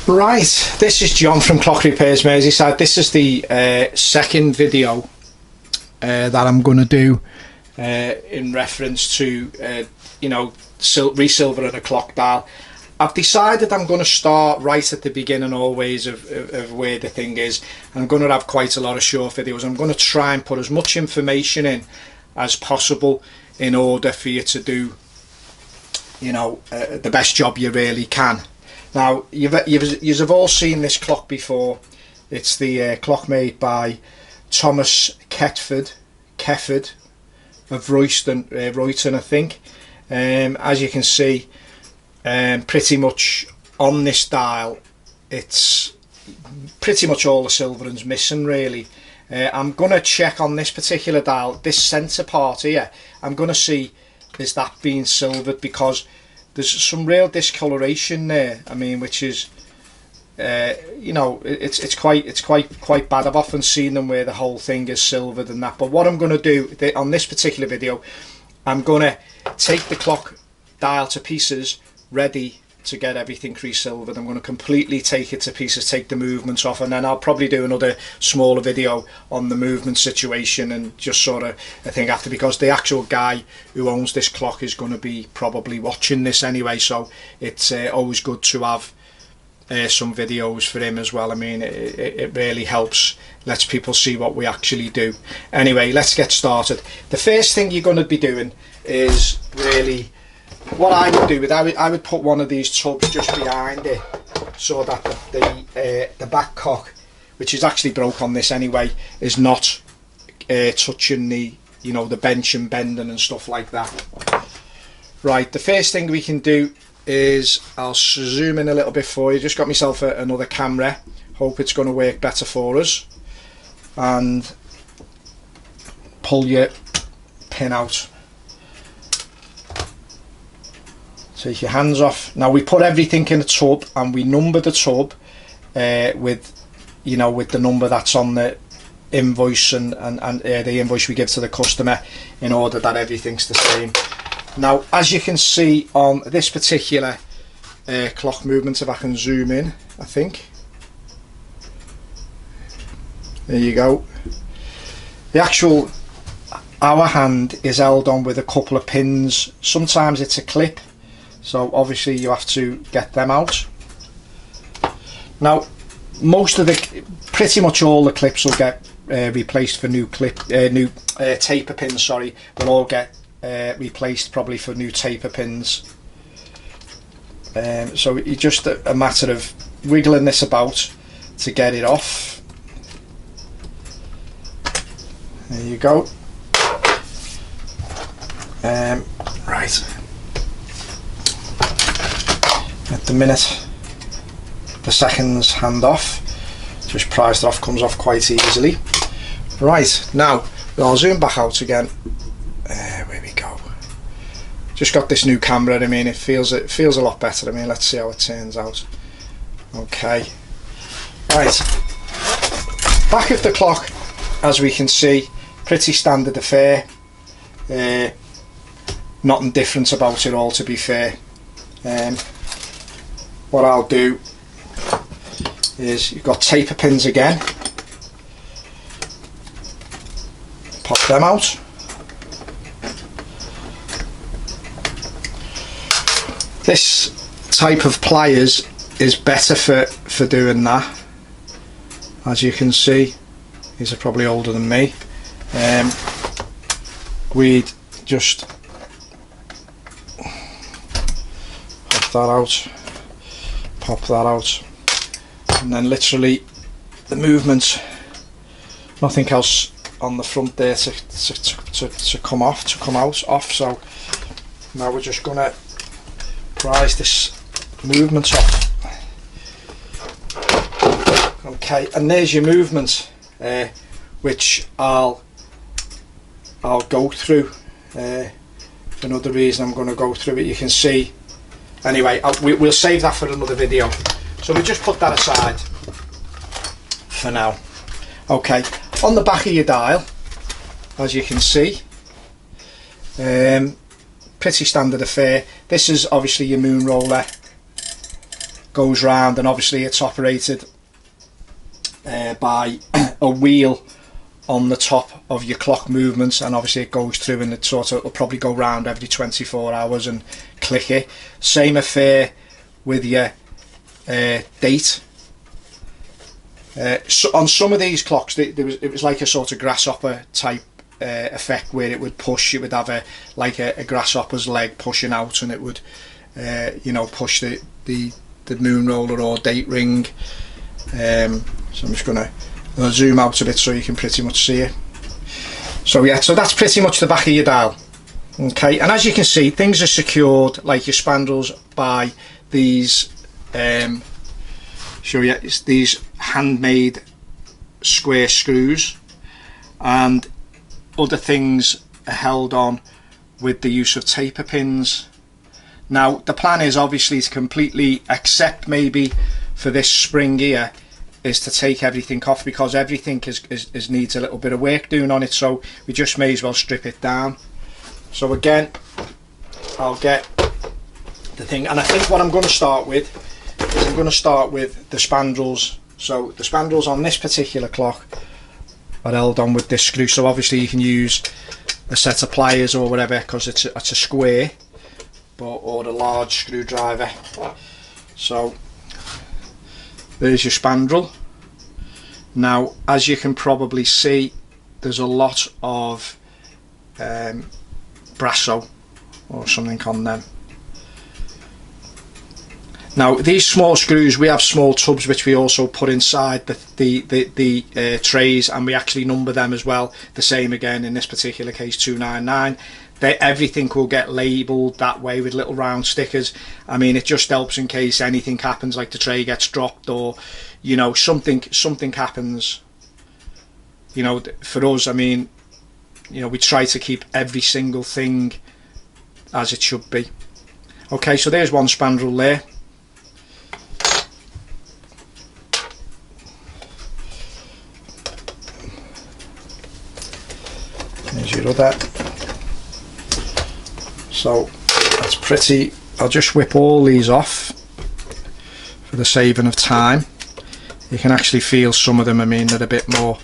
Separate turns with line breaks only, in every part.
Right, this is John from Clock Repairs Merseyside. This is the second video that I'm going to do in reference to resilvering a clock dial. I've decided I'm going to start right at the beginning always of where the thing is. I'm going to have quite a lot of short videos. I'm going to try and put as much information in as possible in order for you to do the best job you really can. Now, you've all seen this clock before. It's the clock made by Thomas Kefford of Royston, I think. As you can see, pretty much on this dial, it's pretty much all the silvering's missing, really. I'm going to check on this particular dial, this centre part here. I'm going to see, is that being silvered, because there's some real discoloration there. I mean, which is, it's quite bad. I've often seen them where the whole thing is silvered and that. But what I'm going to do on this particular video, I'm going to take the clock dial to pieces, ready to get everything silvered. I'm going to completely take it to pieces, take the movements off, and then I'll probably do another smaller video on the movement situation and just sort of after, because the actual guy who owns this clock is going to be probably watching this anyway, so it's always good to have some videos for him as well. I mean, it really helps, lets people see what we actually do. Anyway, let's get started. The first thing you're going to be doing is really, what I would do with, I would put one of these tubs just behind it, so that the back cock, which is actually broke on this anyway, is not touching the the bench and bending and stuff like that. Right, the first thing we can do is, I'll zoom in a little bit for you. Just got myself another camera. Hope it's going to work better for us. And pull your pin out. Take your hands off. Now we put everything in a tub and we number the tub with the number that's on the invoice and the invoice we give to the customer, in order that everything's the same. Now, as you can see on this particular clock movement, if I can zoom in, I think. There you go. The actual hour hand is held on with a couple of pins. Sometimes it's a clip, so obviously you have to get them out. Now, pretty much all the clips will get replaced for new taper pins. Sorry, will all get replaced probably for new taper pins. So it's just a matter of wiggling this about to get it off. There you go. Right. At the minute, the seconds hand off, just prized off, comes off quite easily. Right, now I'll zoom back out again. Where we go. Just got this new camera. I mean, it feels a lot better. I mean, let's see how it turns out. Okay. Right. Back of the clock, as we can see, pretty standard affair. Nothing different about it all, to be fair. What I'll do is, you've got taper pins again. Pop them out. This type of pliers is better for doing that. As you can see, these are probably older than me. We'd just pop that out, pop that out, and then literally the movement, nothing else on the front there to come off. So now we're just gonna prise this movement off. Okay, and there's your movement, which I'll go through. Another reason I'm going to go through it, you can see. Anyway, we'll save that for another video. So we just put that aside for now. Okay, on the back of your dial, as you can see, pretty standard affair. This is obviously your moon roller. goes round, and obviously it's operated by a wheel on the top of your clock movements, and obviously it goes through, and it'll probably go round every 24 hours and click it. Same affair with your date. So on some of these clocks, it was like a sort of grasshopper type effect, where it would push. It would have a grasshopper's leg pushing out, and it would push the moon roller or date ring. So I'm just going to zoom out a bit so you can pretty much see it. So yeah, so that's pretty much the back of your dial. Okay, and as you can see, things are secured like your spandrels by these it's these handmade square screws, and other things are held on with the use of taper pins. Now the plan is obviously to completely, except maybe for this spring here, is to take everything off, because everything is needs a little bit of work doing on it, so we just may as well strip it down. So again, I'll get the thing, and I think what I'm going to start with is I'm going to start with the spandrels. So the spandrels on this particular clock are held on with this screw, so obviously you can use a set of pliers or whatever, because it's a square, or a large screwdriver. So there's your spandrel. Now, as you can probably see, there's a lot of brasso or something on them. Now these small screws, we have small tubs which we also put inside the trays, and we actually number them as well, the same again in this particular case 299. Everything will get labelled that way with little round stickers. I mean, it just helps in case anything happens, like the tray gets dropped, or something happens. For us, I mean, we try to keep every single thing as it should be. Okay, so there's one spandrel there. There's your other. So that's pretty. I'll just whip all these off for the saving of time. You can actually feel some of them, I mean, they're a bit more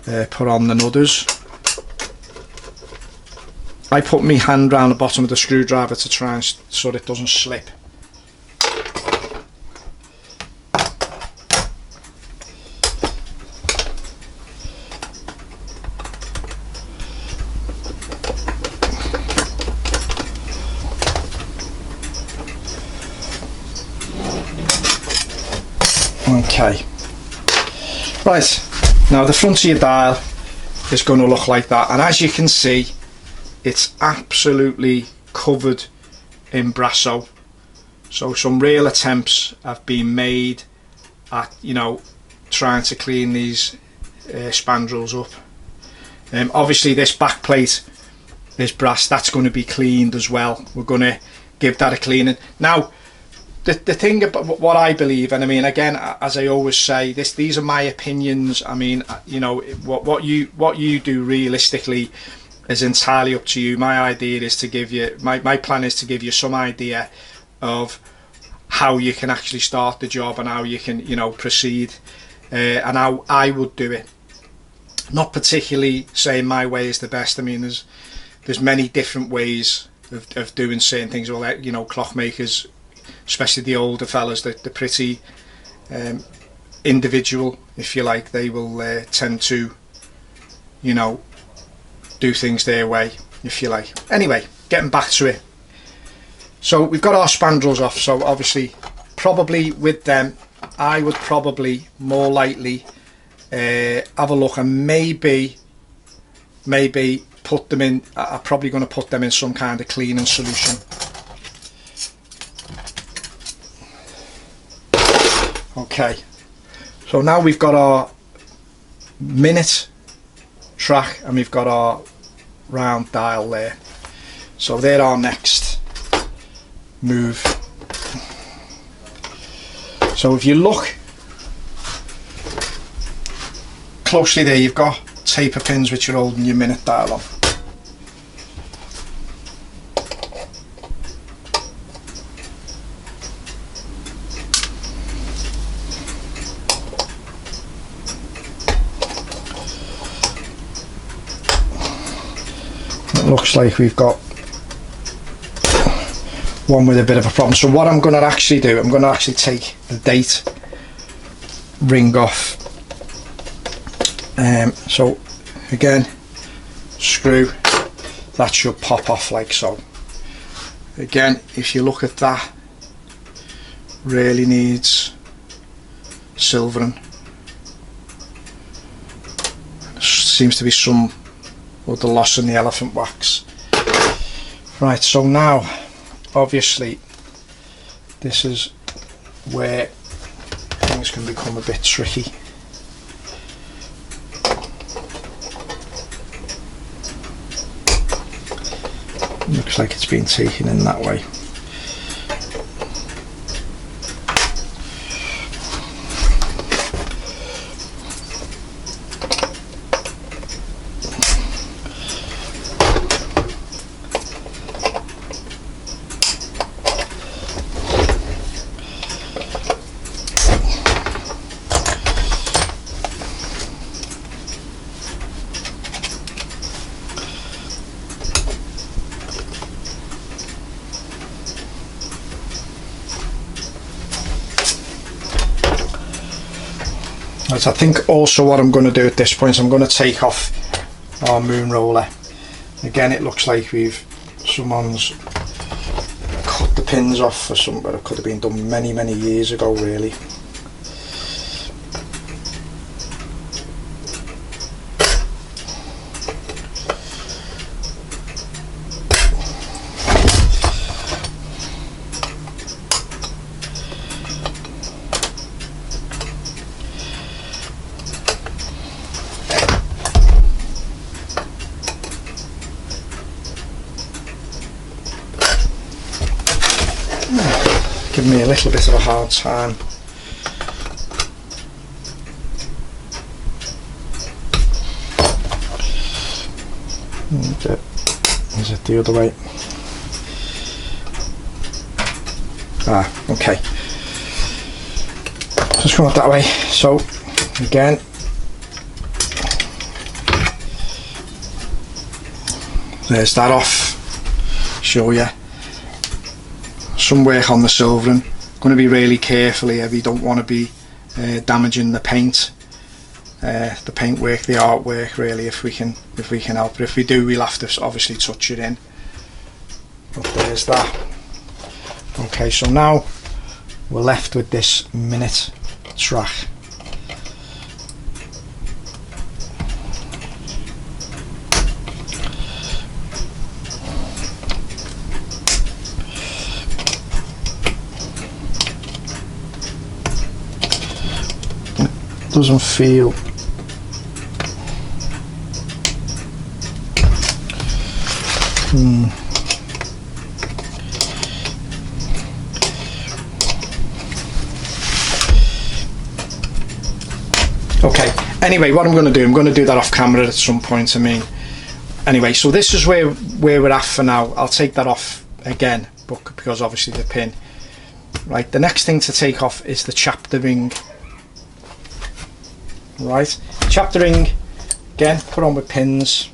put on than others. I put my hand around the bottom of the screwdriver to try and so it doesn't slip. Okay, right, now the front of your dial is going to look like that, and as you can see, it's absolutely covered in brasso. So some real attempts have been made at trying to clean these spandrels up. Obviously this back plate is brass, that's going to be cleaned as well. We're going to give that a cleaning. Now the thing about what I believe, and I mean, again, as I always say, these are my opinions. I mean, what you do realistically is entirely up to you. My idea is to give you, my plan is to give you some idea of how you can actually start the job and how you can proceed, and how I would do it. Not particularly saying my way is the best. I mean, there's many different ways of doing certain things. Well, clockmakers, especially the older fellas, they're pretty individual, if you like. They will tend to do things their way, if you like. Anyway, getting back to it, so we've got our spandrels off. So obviously, probably with them, I would probably more likely have a look and maybe put them in. I'm probably going to put them in some kind of cleaning solution. Okay, so now we've got our minute track and we've got our round dial there. So they're our next move. So if you look closely there, you've got taper pins which are holding your minute dial on. looks like we've got one with a bit of a problem. So what I'm going to actually do, I'm going to actually take the date ring off. So again, screw, that should pop off like so. Again, if you look at that, really needs silvering. Seems to be some other loss in the elephant wax. Right, so now obviously this is where things can become a bit tricky. Looks like it's been taken in that way. Right, I think also what I'm going to do at this point is I'm going to take off our moon roller. Again, it looks like someone's cut the pins off for something that could have been done many years ago really. Give me a little bit of a hard time. Is it the other way? Ah, okay. Just come out that way. So again, there's that off. Show you. Some work on the silvering. Going to be really careful here. We don't want to be damaging the paint, the paintwork, the artwork. Really, if we can help. But if we do, we'll have to obviously touch it in. But there's that. Okay, so now we're left with this minute track. Doesn't feel okay, anyway, what I'm going to do, I'm going to do that off camera at some point. I mean, anyway, so this is where we're at for now. I'll take that off again, but because obviously the pin. Right, the next thing to take off is the chapter ring. Right, chapter ring, again, put on with pins.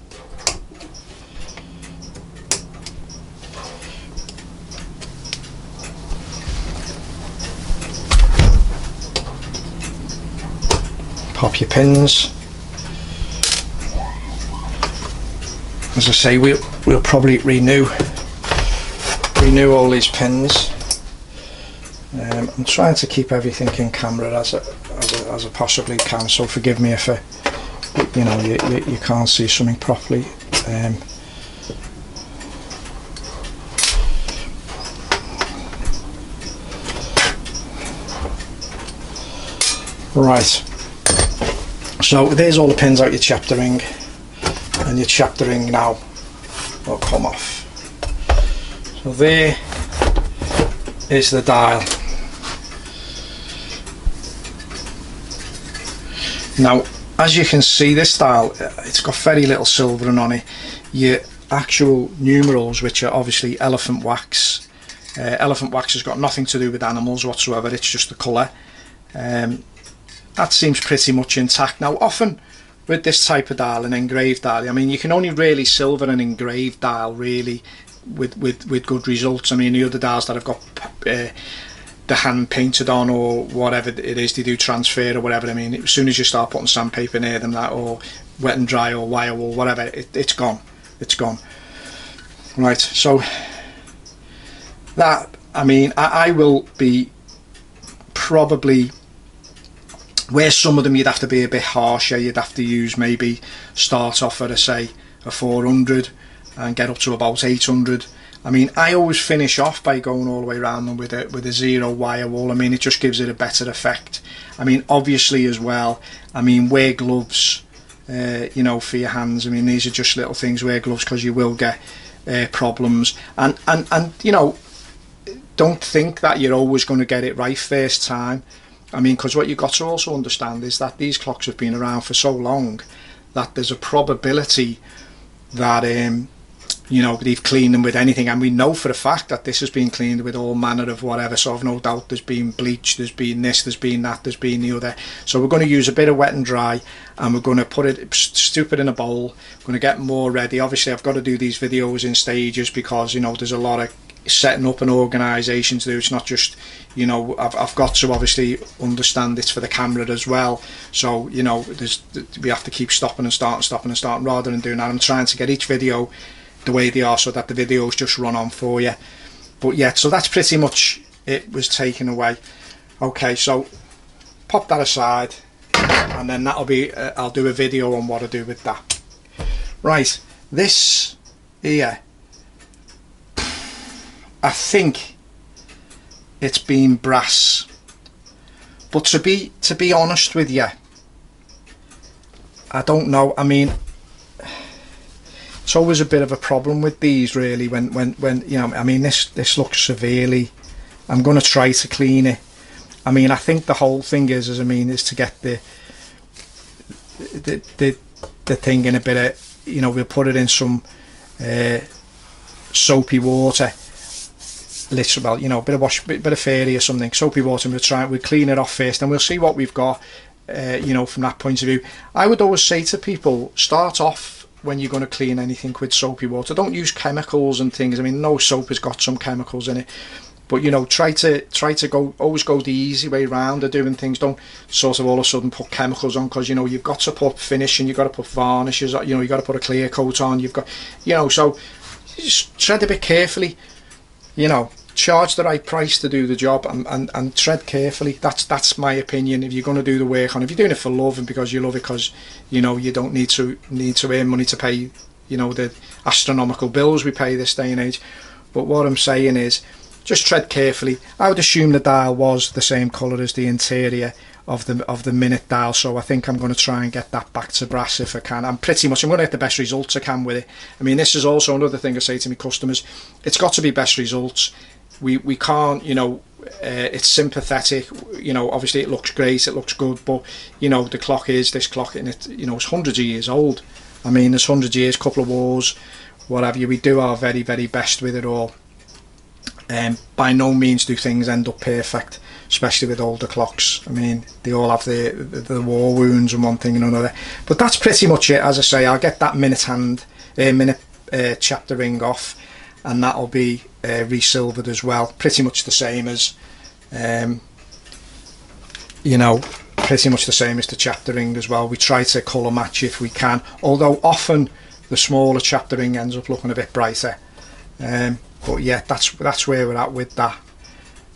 Pop your pins. As I say, we'll probably renew all these pins. I'm trying to keep everything in camera as I possibly can, so forgive me if you know you can't see something properly. Right, so there's all the pins out your chapter ring, and your chapter ring now will come off. So there is the dial. Now, as you can see, this dial, it's got very little silvering on it. Your actual numerals, which are obviously elephant wax. Elephant wax has got nothing to do with animals whatsoever, it's just the colour. That seems pretty much intact. Now, often with this type of dial, an engraved dial, I mean, you can only really silver an engraved dial really with good results. I mean, the other dials that I've got the hand painted on or whatever it is, they do transfer or whatever. I mean, as soon as you start putting sandpaper near them, that, or wet and dry or wire wool, whatever, it's gone. It's gone. Right, so that, I mean, I will be probably, where some of them you'd have to be a bit harsher, you'd have to use, maybe start off at say a 400 and get up to about 800. I mean, I always finish off by going all the way around them with a 0 wire wool. I mean, it just gives it a better effect. I mean, obviously as well, I mean, wear gloves, you know, for your hands. I mean, these are just little things, wear gloves, because you will get problems. And you know, don't think that you're always going to get it right first time. I mean, because what you've got to also understand is that these clocks have been around for so long that there's a probability that you know, they've cleaned them with anything, and we know for a fact that this has been cleaned with all manner of whatever, so I've no doubt there's been bleach, there's been this, there's been that, there's been the other. So we're going to use a bit of wet and dry, and we're going to put it, stoop it in a bowl. We're going to get more ready. Obviously I've got to do these videos in stages because, you know, there's a lot of setting up an organisation to do. It's not just, you know, I've got to obviously understand it's for the camera as well, so, you know, we have to keep stopping and starting rather than doing that. I'm trying to get each video the way they are so that the videos just run on for you. But yeah, so that's pretty much it, was taken away. Okay, so pop that aside, and then that'll be I'll do a video on what I do with that. Right, this here, I think it's been brass, but to be honest with you, I don't know. I mean, it's always a bit of a problem with these really when you know, I mean, this looks severely, I'm going to try to clean it. I mean, I think the whole thing is I mean, is to get the thing in a bit of, you know, we'll put it in some soapy water, literally, well, you know, bit of fairy or something, soapy water, and we'll clean it off first, and we'll see what we've got, you know, from that point of view. I would always say to people, start off when you're going to clean anything with soapy water. Don't use chemicals and things. I mean, no soap has got some chemicals in it, but, you know, try to always go the easy way round of doing things. Don't sort of all of a sudden put chemicals on, because, you know, you've got to put finish and you've got to put varnishes, you know, you've got to put a clear coat on, you've got, you know, so just tread a bit carefully, you know, charge the right price to do the job, and tread carefully. That's my opinion. If you're going to do the work on, if you're doing it for love and because you love it, because, you know, you don't need to earn money to pay, you know, the astronomical bills we pay this day and age. But what I'm saying is, just tread carefully. I would assume the dial was the same colour as the interior of the minute dial, so I think I'm going to try and get that back to brass if I can. I'm going to get the best results I can with it. I mean, this is also another thing I say to my customers, it's got to be best results. We can't, you know, it's sympathetic, you know, obviously it looks great, it looks good, but, you know, this clock, and it, you know, it's hundreds of years old. I mean, there's 100 years, couple of wars, what have you. We do our very, very best with it all. By no means do things end up perfect, especially with older clocks. I mean, they all have the war wounds and one thing and another. But that's pretty much it. As I say, I'll get that minute chapter ring off, and that'll be resilvered as well. Pretty much the same as, you know, pretty much the same as the chapter ring as well. We try to colour match if we can, although often the smaller chapter ring ends up looking a bit brighter. But yeah, that's where we're at with that.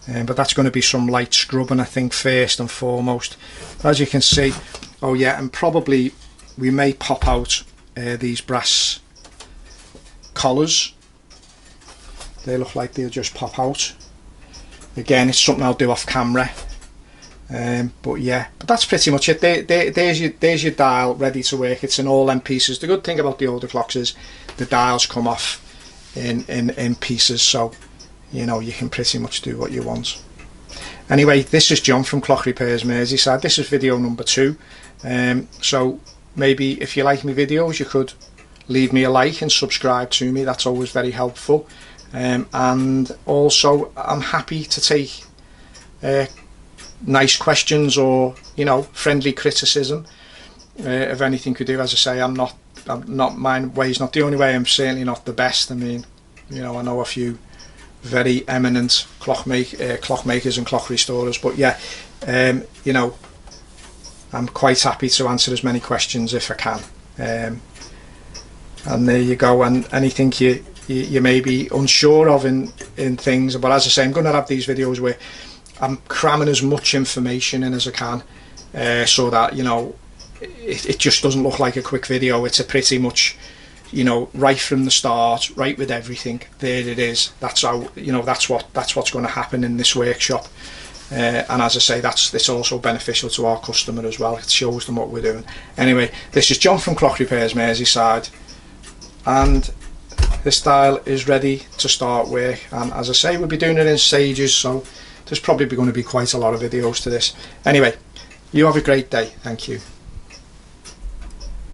But that's going to be some light scrubbing, I think, first and foremost. As you can see, oh yeah, and probably we may pop out these brass collars. They look like they'll just pop out. Again, it's something I'll do off camera. But yeah, but that's pretty much it. There's your dial ready to work. It's in all them pieces. The good thing about the older clocks is the dials come off in pieces, so, you know, you can pretty much do what you want. Anyway, this is John from Clock Repairs Merseyside. This is video number 2. So maybe if you like my videos, you could leave me a like and subscribe to me. That's always very helpful. And also, I'm happy to take nice questions or, you know, friendly criticism. of anything we do. As I say, I'm not my way's not the only way. I'm certainly not the best. I mean, you know, I know a few very eminent clock makers and clock restorers, but yeah, you know, I'm quite happy to answer as many questions if I can. And there you go. And anything you may be unsure of in things, but as I say, I'm going to have these videos where I'm cramming as much information in as I can, so that, you know, it just doesn't look like a quick video. It's a pretty much, you know, right from the start, right with everything. There it is. That's how, you know, that's what's going to happen in this workshop. And as I say, it's also beneficial to our customer as well. It shows them what we're doing. Anyway, this is John from Clock Repairs Merseyside, and this dial is ready to start work. And as I say, we'll be doing it in stages, so there's probably going to be quite a lot of videos to this. Anyway, you have a great day. Thank you.